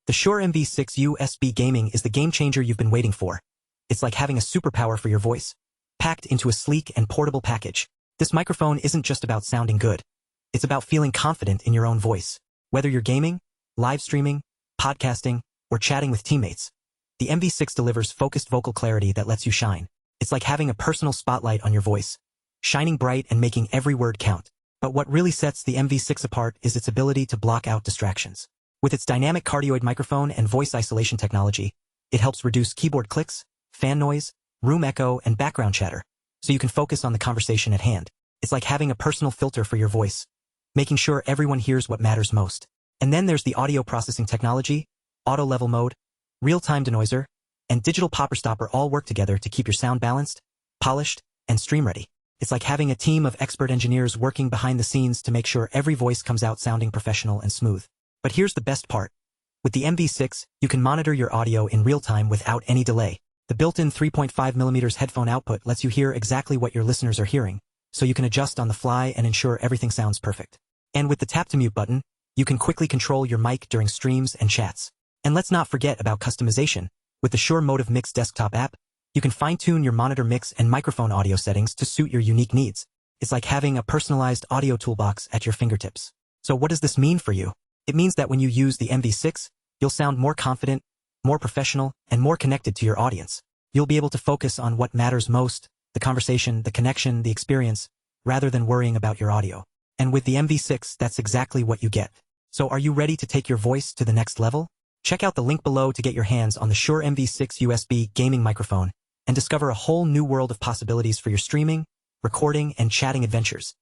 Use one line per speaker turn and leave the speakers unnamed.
The Shure MV6 USB gaming is the game changer you've been waiting for. It's like having a superpower for your voice, packed into a sleek and portable package. This microphone isn't just about sounding good. It's about feeling confident in your own voice. Whether you're gaming, live streaming, podcasting, or chatting with teammates, the MV6 delivers focused vocal clarity that lets you shine. It's like having a personal spotlight on your voice, shining bright and making every word count. But what really sets the MV6 apart is its ability to block out distractions. With its dynamic cardioid microphone and voice isolation technology, it helps reduce keyboard clicks, fan noise, room echo, and background chatter, so you can focus on the conversation at hand. It's like having a personal filter for your voice, making sure everyone hears what matters most. And then there's the audio processing technology, auto level mode, real-time denoiser, and digital popper stopper all work together to keep your sound balanced, polished, and stream ready. It's like having a team of expert engineers working behind the scenes to make sure every voice comes out sounding professional and smooth. But here's the best part. With the MV6, you can monitor your audio in real time without any delay. The built-in 3.5mm headphone output lets you hear exactly what your listeners are hearing, so you can adjust on the fly and ensure everything sounds perfect. And with the tap-to-mute button, you can quickly control your mic during streams and chats. And let's not forget about customization. With the Shure Motive Mix desktop app, you can fine-tune your monitor mix and microphone audio settings to suit your unique needs. It's like having a personalized audio toolbox at your fingertips. So what does this mean for you? It means that when you use the MV6, you'll sound more confident, more professional, and more connected to your audience. You'll be able to focus on what matters most, the conversation, the connection, the experience, rather than worrying about your audio. And with the MV6, that's exactly what you get. So are you ready to take your voice to the next level? Check out the link below to get your hands on the Shure MV6 USB gaming microphone and discover a whole new world of possibilities for your streaming, recording, and chatting adventures.